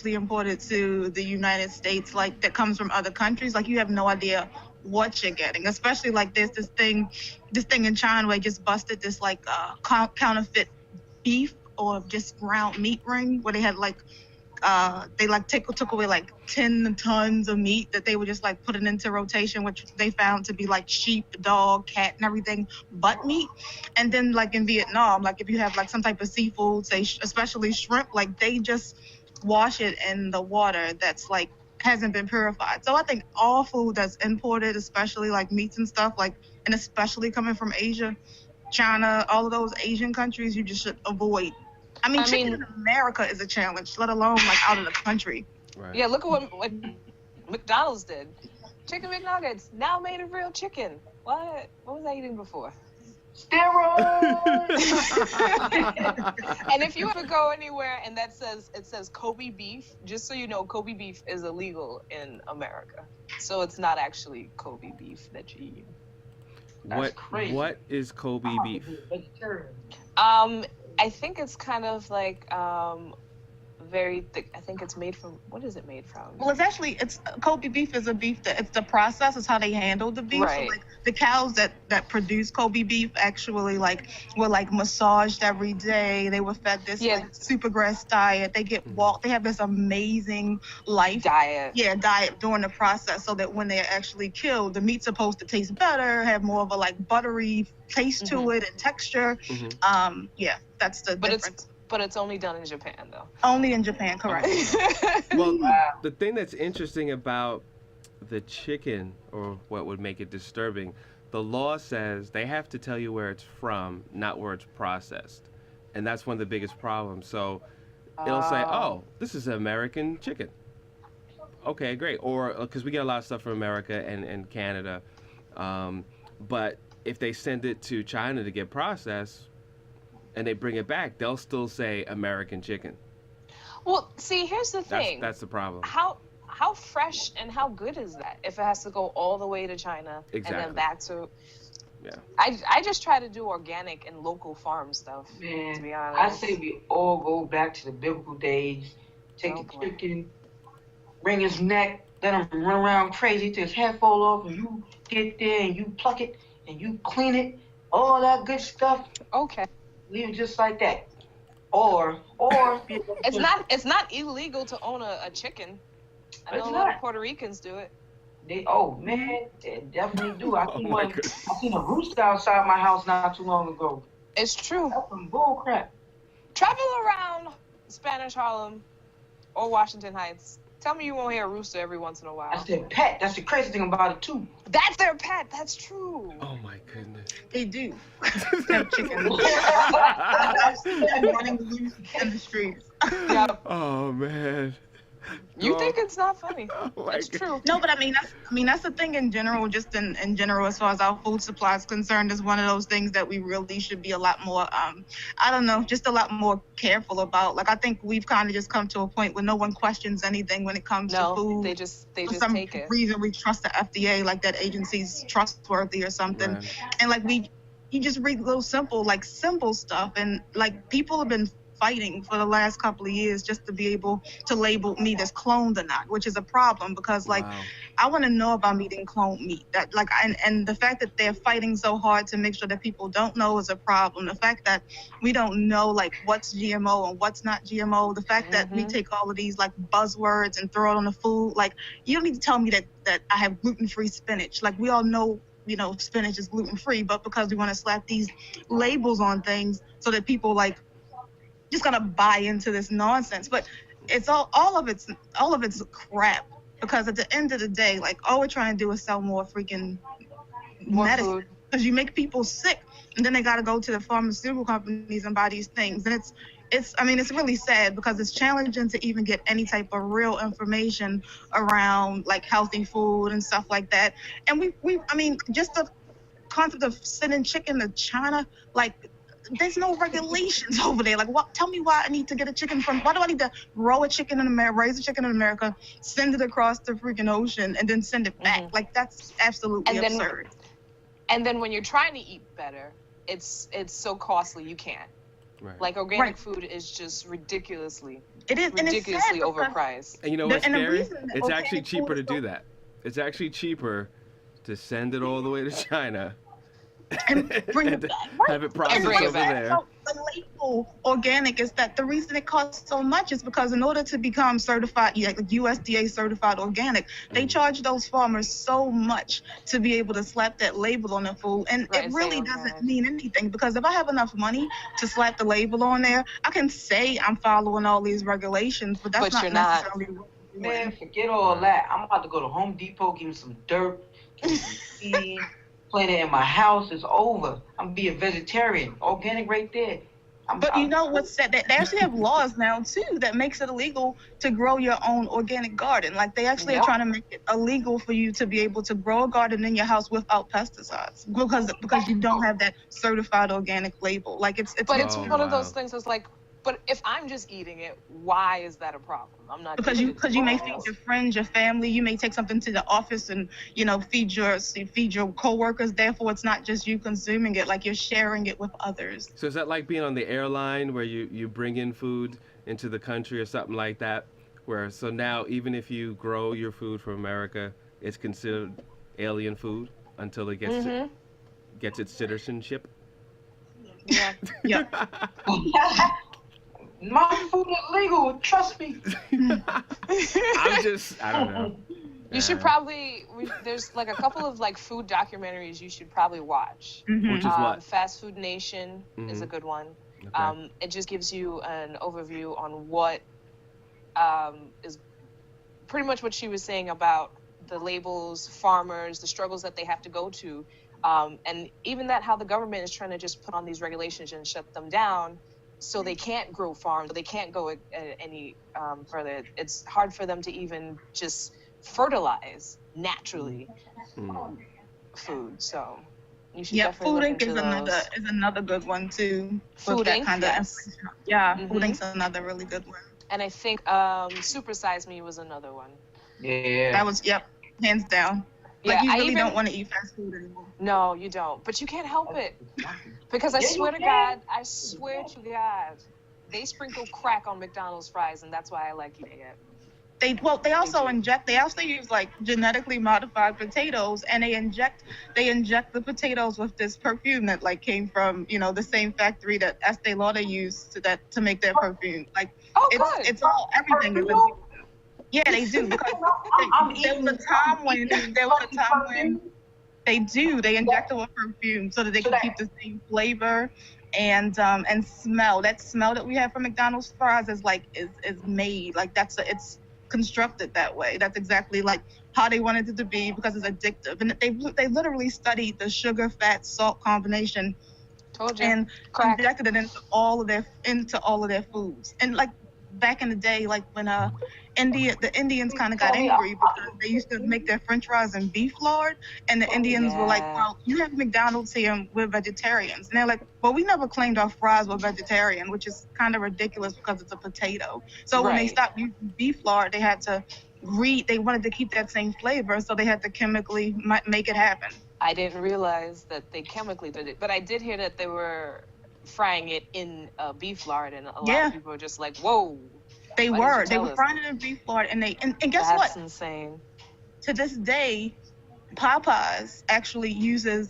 actually imported to the United States, like that comes from other countries, like you have no idea what you're getting. Especially like there's this thing in China where they just busted this like counterfeit beef or just ground meat ring where they had like they like took away like 10 tons of meat that they were just like putting into rotation, which they found to be like sheep, dog, cat, and everything but meat. And then like in Vietnam, like if you have like some type of seafood, say especially shrimp, like they just wash it in the water that's like hasn't been purified. So I think all food that's imported, especially like meats and stuff, like and especially coming from Asia, China, all of those Asian countries, you just should avoid. I mean, chicken in America is a challenge, let alone like out of the country. Right. Yeah, look at what McDonald's did. Chicken McNuggets, now made of real chicken. What? What was I eating before? Steroids! And if you ever go anywhere and it says Kobe beef, just so you know, Kobe beef is illegal in America. So it's not actually Kobe beef that you eat. That's crazy. What is Kobe beef? I think it's kind of like very thick. I think it's made from, what is it made from? Well, it's Kobe beef is a beef that it's the process, is how they handle the beef. Right. So like the cows that produce Kobe beef actually like were like massaged every day. They were fed this like super grass diet. They get walked. They have this amazing diet during the process, so that when they're actually killed, the meat's supposed to taste better, have more of a like buttery taste to it and texture. That's the difference. But it's only done in Japan, though. Only in Japan, correct. Well, the thing that's interesting about the chicken, or what would make it disturbing, the law says they have to tell you where it's from, not where it's processed. And that's one of the biggest problems. So it'll say, oh, this is American chicken. Okay, great. Or, because we get a lot of stuff from America and Canada. But if they send it to China to get processed, and they bring it back, they'll still say American chicken. Well, see, here's the thing. That's the problem. How fresh and how good is that if it has to go all the way to China and then back to... Yeah. I just try to do organic and local farm stuff, Man, to be honest. I say we all go back to the biblical days, take the chicken, wring his neck, let him run around crazy till his head fall off, and you get there and you pluck it and you clean it, all that good stuff. Okay. Leave it just like that. Or it's not illegal to own a chicken. I know a lot of Puerto Ricans do it. They definitely do. I seen a rooster outside my house not too long ago. It's true. That's some bull crap. Travel around Spanish Harlem or Washington Heights. Tell me you won't hear a rooster every once in a while. That's their pet. That's the crazy thing about it too. That's their pet. That's true. Oh my goodness. They do. Have chickens. I've seen them running loose in the streets. Yeah. Oh man. You think it's not funny? Oh, it's true. No, but I mean that's the thing in general. Just in general, as far as our food supply is concerned, is one of those things that we really should be a lot more. I don't know, just a lot more careful about. Like I think we've kind of just come to a point where no one questions anything when it comes to food. They just For some take it. reason, we trust the FDA, like that agency's trustworthy or something, and like you just read little simple stuff, and like people have been fighting for the last couple of years just to be able to label meat as cloned or not, which is a problem because like I want to know if I'm eating cloned meat. That like and the fact that they're fighting so hard to make sure that people don't know is a problem. The fact that we don't know like what's GMO and what's not GMO. The fact that we take all of these like buzzwords and throw it on the food. Like you don't need to tell me that I have gluten-free spinach. Like we all know, you know, spinach is gluten-free, but because we want to slap these labels on things so that people like just gonna buy into this nonsense. But it's all of it's crap, because at the end of the day, like all we're trying to do is sell more freaking medicine, because you make people sick and then they got to go to the pharmaceutical companies and buy these things. And it's really sad, because it's challenging to even get any type of real information around like healthy food and stuff like that. And we just the concept of sending chicken to China, like there's no regulations over there. Like, what? Tell me why I need to get a chicken from? Why do I need to grow a chicken in America, raise a chicken in America, send it across the freaking ocean, and then send it back? Like, that's absolutely absurd. And then when you're trying to eat better, it's so costly you can't. Right. Like organic food is just ridiculously It is, and it's sad overpriced. And you know what's and the scary? reason that It's actually organic cheaper food to is do that. It's actually cheaper to send it all the way to China and bring and it to back. have it And processed bring it over back. there. So the label organic is that the reason it costs so much is because in order to become certified, like USDA certified organic, they charge those farmers so much to be able to slap that label on the food, and Right, it and say really doesn't organic. mean anything because if I have enough money to slap the label on there, I can say I'm following all these regulations, but that's But not you're not. necessarily what I'm Man, doing. forget all that. I'm about to go to Home Depot, give me some dirt, give me some seed, plant it in my house. It's over. I'm gonna be a vegetarian. Organic right there. But you know what's sad? They actually have laws now too that makes it illegal to grow your own organic garden. Like they actually are trying to make it illegal for you to be able to grow a garden in your house without pesticides because you don't have that certified organic label. Like it's But it's Oh, one of those wow. things that's like, but if I'm just eating it, why is that a problem? I'm not because giving you it to because you may someone feed else. your friends, your family. You may take something to the office and feed your coworkers. Therefore, it's not just you consuming it; like you're sharing it with others. So is that like being on the airline where you bring in food into the country or something like that? Where so now even if you grow your food from America, it's considered alien food until it gets its citizenship. Yeah. Yeah. My food is legal. Trust me. I don't know. You should probably there's like a couple of like food documentaries you should probably watch. Which is what? Fast Food Nation is a good one. Okay. It just gives you an overview on what is pretty much what she was saying about the labels, farmers, the struggles that they have to go to, and even that how the government is trying to just put on these regulations and shut them down so they can't grow farms, they can't go any further. It's hard for them to even just fertilize naturally food. So you should definitely Food look Inc. into those. is another good one too. Food with that Inc., kind of yes. information. Yeah, Food Inc.'s another really good one. And I think Super Size Me was another one. Yeah. That was hands down. Yeah, Like you I really even don't want to eat fast food anymore. No, you don't. But you can't help it. Because I Yeah, you swear to can. God, they sprinkle crack on McDonald's fries, and that's why I like eating it. They also use like genetically modified potatoes, and they inject the potatoes with this perfume that like came from the same factory that Estee Lauder used to make their perfume. Like good. it's all everything is. Yeah, they do because there was a time when they inject it with perfume so that they can keep the same flavor and smell. That smell that we have from McDonald's fries is made like it's constructed that way. That's exactly like how they wanted it to be because it's addictive. And they literally studied the sugar, fat, salt combination Told you. and Crack. injected it into all of their foods. And like back in the day, like when the Indians kind of got angry because they used to make their French fries in beef lard, and the Indians were like, "Well, you have McDonald's here, and we're vegetarians." And they're like, "Well, we never claimed our fries were vegetarian," which is kind of ridiculous because it's a potato. So when they stopped using beef lard, they had to they wanted to keep that same flavor, so they had to chemically make it happen. I didn't realize that they chemically did it, but I did hear that they were frying it in beef lard, and a lot of people were just like, "Whoa." They were frying it in beef lard, and guess what? That's insane. To this day, Popeyes actually uses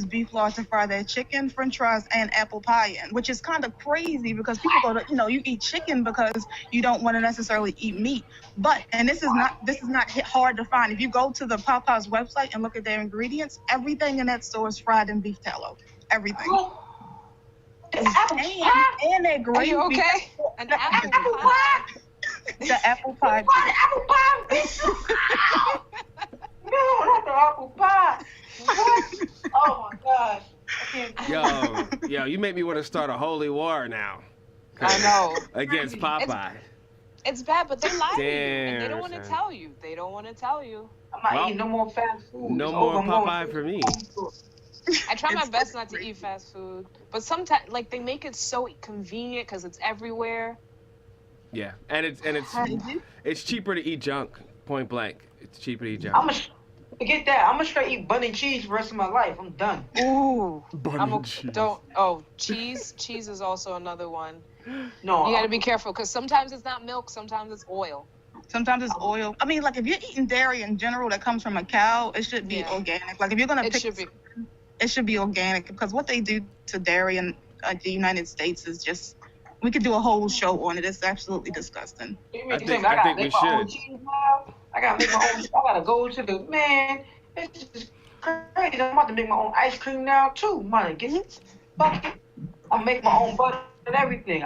beef lard to fry their chicken, French fries, and apple pie in, which is kind of crazy because people go to you eat chicken because you don't want to necessarily eat meat. But this is not hard to find. If you go to the Popeyes website and look at their ingredients, everything in that store is fried in beef tallow. Everything. And they're great. Are you okay? An apple pie. The apple pie. What? Apple pie? No, not the apple pie. What? Oh my gosh. Yo, you make me want to start a holy war now. I know. Against Popeye. It's bad, but they lie to you, and they Damn, don't want to son. tell you. They don't want to tell you. I'm not eating no more fast food. No It's more over. Popeye for me. I try my best not to eat fast food, but sometimes like they make it so convenient because it's everywhere. Yeah, and it's cheaper to eat junk. Point blank, it's cheaper to eat junk. Forget that. I'm gonna straight eat bun and cheese for the rest of my life. I'm done. Ooh. Bun and cheese. Cheese. Cheese is also another one. No. You got to be careful because sometimes it's not milk, sometimes it's oil. Sometimes it's oil. I mean, like if you're eating dairy in general that comes from a cow, it should be organic. Like if you're gonna pick, it should be organic because what they do to dairy in the United States is just. We could do a whole show on it. It's absolutely disgusting. I think we should. I gotta make my own. I gotta go to the man. It's just crazy. I'm about to make my own ice cream now too. I'm gonna get this bucket. I'll make my own butter and everything.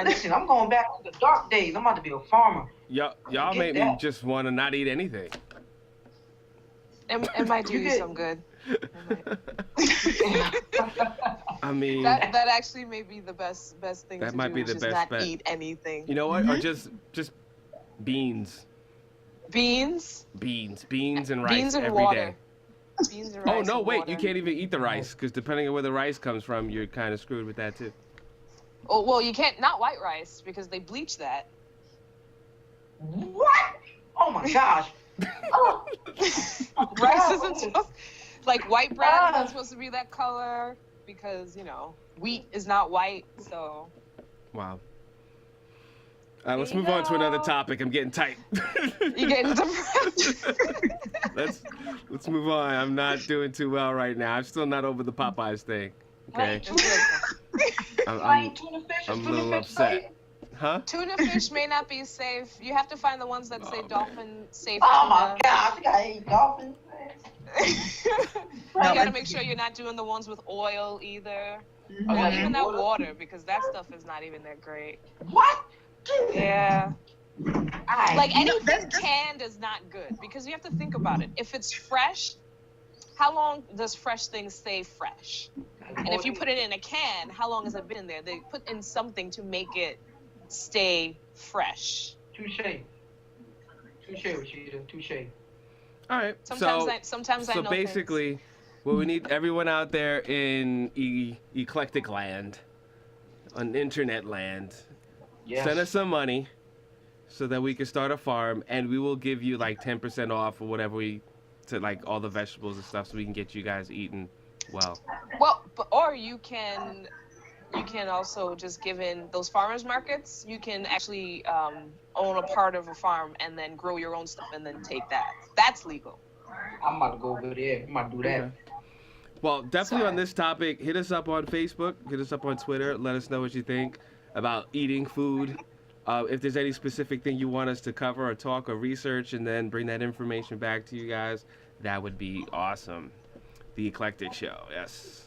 Listen. I'm going back to the dark days. I'm about to be a farmer. Y'all make me just want to not eat anything. It might do you some good. I mean, that actually may be the best thing that to might do. Be the just best not bet. Eat anything. You know what? Or just beans. Beans and rice beans and every water. day. Beans and rice. Oh no, wait! Water. You can't even eat the rice because depending on where the rice comes from, you're kind of screwed with that too. Oh well, you can't not white rice because they bleach that. What? Oh my gosh! Rice isn't supposed like white bread isn't supposed to be that color because wheat is not white. So. Wow. Let's move on to another topic. I'm getting tight. You getting depressed? Let's move on. I'm not doing too well right now. I'm still not over the Popeyes thing. Okay. I'm a little upset. Huh? Tuna fish may not be safe. You have to find the ones that say dolphin safe. Oh my god! I think I ate dolphins. You gotta make sure you're not doing the ones with oil either. Or even that water because that stuff is not even that great. What? Yeah. Like anything canned is not good because you have to think about it. If it's fresh, how long does fresh things stay fresh? And if you put it in a can, how long has it been in there? They put in something to make it stay fresh. Touche, Rashida. Touche. All right. Sometimes I know basically, things. What we need everyone out there in eclectic land, on internet land, send us some money so that we can start a farm, and we will give you like 10% off or whatever to like all the vegetables and stuff, so we can get you guys eating well. Or you can also just give in those farmers markets. You can actually own a part of a farm and then grow your own stuff and then take that. That's legal. I'm about to go over there. I'm about to do that. Okay. Well, definitely on this topic, hit us up on Facebook, hit us up on Twitter. Let us know what you think about eating food. If there's any specific thing you want us to cover or talk or research and then bring that information back to you guys, that would be awesome. The Eclectic Show, yes.